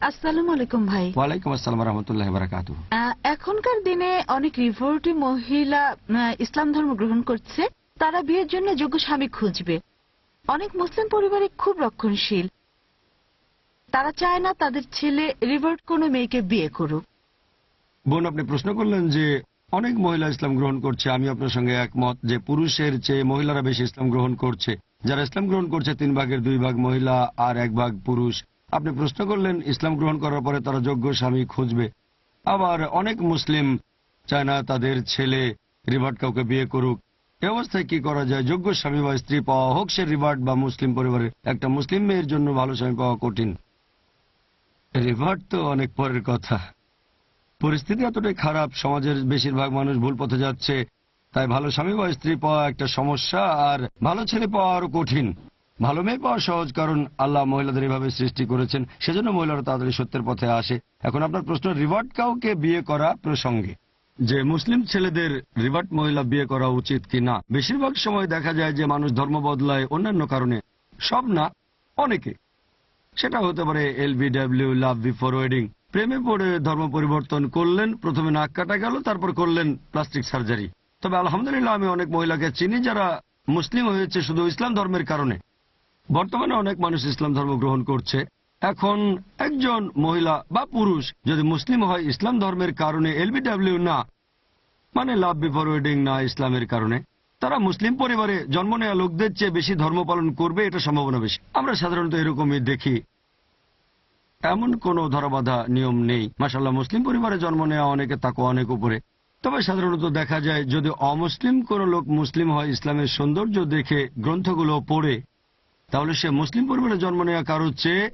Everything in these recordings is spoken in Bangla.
আসসালামু আলাইকুম ভাই। ওয়ালাইকুম আসসালাম রহমতুল্লাহ বারাকাতুহু। এখনকার দিনে অনেক রিভোর্টি মহিলা ইসলাম ধর্ম গ্রহণ করছে। তারা বিয়ের জন্য যোগ্য স্বামী খুঁজবে। অনেক মুসলিম পরিবারে খুব রক্ষণশীল। তারা চায় না তাদের ছেলে রিভোর্ট কোনো মেয়েকে বিয়ে করুক। বোন, আপনি প্রশ্ন করলেন যে অনেক মহিলা ইসলাম গ্রহণ করছে। আমি আপনার সঙ্গে একমত যে পুরুষের চেয়ে মহিলারা বেশি ইসলাম গ্রহণ করছে। যারা ইসলাম গ্রহণ করছে 3 ভাগের 2 ভাগ মহিলা আর 1 ভাগ পুরুষ। আপনি প্রশ্ন করলেন ইসলাম গ্রহণ করার পরে তারা যোগ্য স্বামী খুঁজবে। আবার অনেক মুসলিম চায় না তাদের ছেলে রিভার্ট কাউকে বিয়ে করুক। এ অবস্থায় কি করা যায়? যোগ্য স্বামী বা স্ত্রী পাওয়া, হোক সে রিভার্ট বা মুসলিম পরিবারের। একটা মুসলিম মেয়ের জন্য ভালো স্বামী পাওয়া কঠিন। রিভার্ট তো অনেক পরের কথা। পরিস্থিতি এতটাই খারাপ, সমাজের বেশিরভাগ মানুষ ভুল পথে যাচ্ছে, তাই ভালো স্বামী বা স্ত্রী পাওয়া একটা সমস্যা, আর ভালো ছেলে পাওয়া আরো কঠিন। ভালো মেয়ে পাওয়া সহজ, কারণ আল্লাহ মহিলাদের এভাবে সৃষ্টি করেছেন, সেজন্য মহিলারা তাড়াতাড়ি সত্যের পথে আসে। এখন আপনার প্রশ্ন রিভার্ট কাউকে বিয়ে করা প্রসঙ্গে, যে মুসলিম ছেলেদের রিভার্ট মহিলা বিয়ে করা উচিত কি না। বেশিরভাগ সময় দেখা যায় যে মানুষ ধর্ম বদলায় অন্যান্য কারণে, সব না, অনেকে। সেটা হতে পারে LBW, লাভ বিফোর ওয়েডিং। প্রেমে পড়ে ধর্ম পরিবর্তন করলেন, প্রথমে নাক কাটা গেল, তারপর করলেন প্লাস্টিক সার্জারি। তবে আলহামদুলিল্লাহ আমি অনেক মহিলাকে চিনি যারা মুসলিম হয়েছে শুধু ইসলাম ধর্মের কারণে। বর্তমানে অনেক মানুষ ইসলাম ধর্ম গ্রহণ করছে। এখন একজন মহিলা বা পুরুষ যদি মুসলিম হয় ইসলাম ধর্মের কারণে, LBW না, মানে লাভ বিফোর ওয়েডিং না, ইসলামের কারণে, তারা মুসলিম পরিবারে জন্ম নেওয়া লোকদের চেয়ে বেশি ধর্ম পালন করবে, এটা সম্ভাবনা বেশি। আমরা সাধারণত এরকমই দেখি। এমন কোনো ধরাবাঁধা নিয়ম নেই। মাশাআল্লাহ, মুসলিম পরিবারে জন্ম নেওয়া অনেকে তাকওয়া অনেক উপরে। তবে সাধারণত দেখা যায় যদি অমুসলিম কোনো লোক মুসলিম হয় ইসলামের সৌন্দর্য দেখে গ্রন্থগুলো পড়ে, তাহলে সে মুসলিম পরিবারে জন্ম নেওয়া কারোর চেয়ে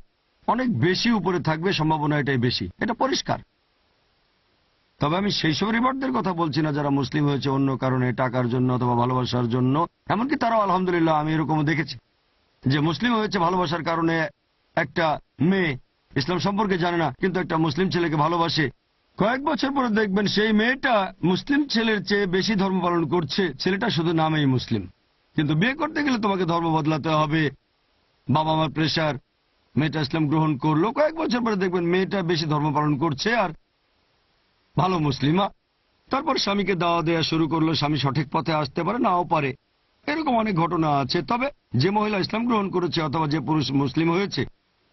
অনেক বেশি উপরে থাকবে, সম্ভাবনা এটাই বেশি, এটা পরিষ্কার। তবে আমি সেই সব রিভার্টদের কথা বলছি না যারা মুসলিম হয়েছে অন্য কারণে, টাকার জন্য অথবা ভালোবাসার জন্য। এমনকি তারাও আলহামদুলিল্লাহ আমি এরকমও দেখেছি যে মুসলিম হয়েছে ভালোবাসার কারণে। একটা মেয়ে ইসলাম সম্পর্কে জানে না, কিন্তু একটা মুসলিম ছেলেকে ভালোবাসে। কয়েক বছর পরে দেখবেন সেই মেয়েটা মুসলিম ছেলের চেয়ে বেশি ধর্ম পালন করছে। ছেলেটা শুধু নামেই মুসলিম, কিন্তু বিয়ে করতে গেলে তোমাকে ধর্ম বদলাতে হবে, বাবা মার প্রেশার। মেয়েটা ইসলাম গ্রহণ করলো, কয়েক বছর পরে দেখবেন মেয়েটা বেশি ধর্ম পালন করছে আর ভালো মুসলিমা। তারপর স্বামীকে দাওয়া দেওয়া শুরু করলো। স্বামী সঠিক পথে আসতে পারে, নাও পারে, এরকম অনেক ঘটনা আছে। তবে যে মহিলা ইসলাম গ্রহণ করেছে অথবা যে পুরুষ মুসলিম হয়েছে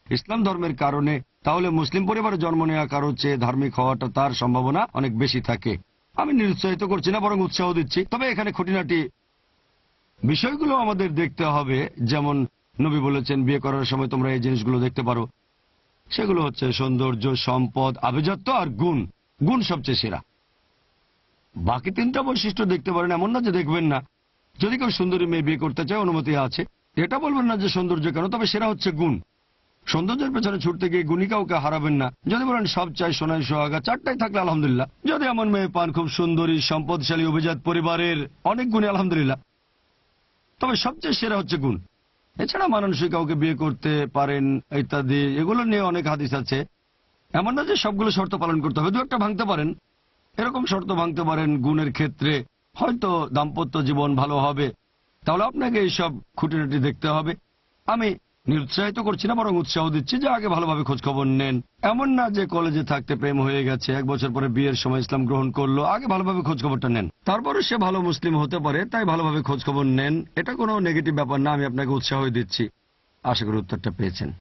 ইসলাম ধর্মের কারণে, তাহলে মুসলিম পরিবারে জন্ম নেওয়া কারো চেয়ে ধার্মিক হওয়াটা তার সম্ভাবনা অনেক বেশি থাকে। আমি নিরুৎসাহিত করছি না, বরং উৎসাহ দিচ্ছি। তবে এখানে খুঁটিনাটি বিষয়গুলো আমাদের দেখতে হবে। যেমন নবী বলেছেন বিয়ে করার সময় তোমরা এই জিনিসগুলো দেখতে পারো। সেগুলো হচ্ছে সৌন্দর্য, সম্পদ, আভিজাত্য আর গুণ। গুণ সবচেয়ে সেরা। বাকি 3টা বৈশিষ্ট্য দেখতে পারেন, এমন না যে দেখবেন না। যদি কেউ সুন্দরী মেয়ে বিয়ে করতে চায় অনুমতি আছে, এটা বলবেন না যে সৌন্দর্য কেন, তবে সেরা হচ্ছে গুণ। সৌন্দর্যের পেছনে ছুটতে গিয়ে গুণী কাউকে হারাবেন না। যদি বলেন সব চাই সোনাই সোহাগা, 4টাই থাকলে আলহামদুলিল্লাহ। যদি এমন মেয়ে পান খুব সুন্দরী, সম্পদশালী, অভিজাত পরিবারের, অনেক গুণী, আলহামদুলিল্লাহ। তবে সবচেয়ে সেরা হচ্ছে গুণ। এছাড়া মানানসই কাউকে বিয়ে করতে পারেন ইত্যাদি, এগুলো নিয়ে অনেক হাদিস আছে। এমন না যে সবগুলো শর্ত পালন করতে হবে, 2-1টা ভাঙতে পারেন। এরকম শর্ত ভাঙতে পারেন গুণের ক্ষেত্রে, হয়তো দাম্পত্য জীবন ভালো হবে। তাহলে আপনাকে এইসব খুঁটিনাটি দেখতে হবে। আমি নিরুৎসাহিত করছি না, বরং উৎসাহ দিচ্ছি যে আগে ভালোভাবে খোঁজখবর নেন। এমন না যে কলেজে থাকতে প্রেম হয়ে গেছে, 1 বছর পরে বিয়ের সময় ইসলাম গ্রহণ করলো। আগে ভালোভাবে খোঁজখবরটা নেন, তারপরে সে ভালো মুসলিম হতে পারে, তাই ভালোভাবে খোঁজখবর নেন। এটা কোনো নেগেটিভ ব্যাপার না, আমি আপনাকে উৎসাহ দিচ্ছি। আশা করি উত্তরটা পেয়েছেন।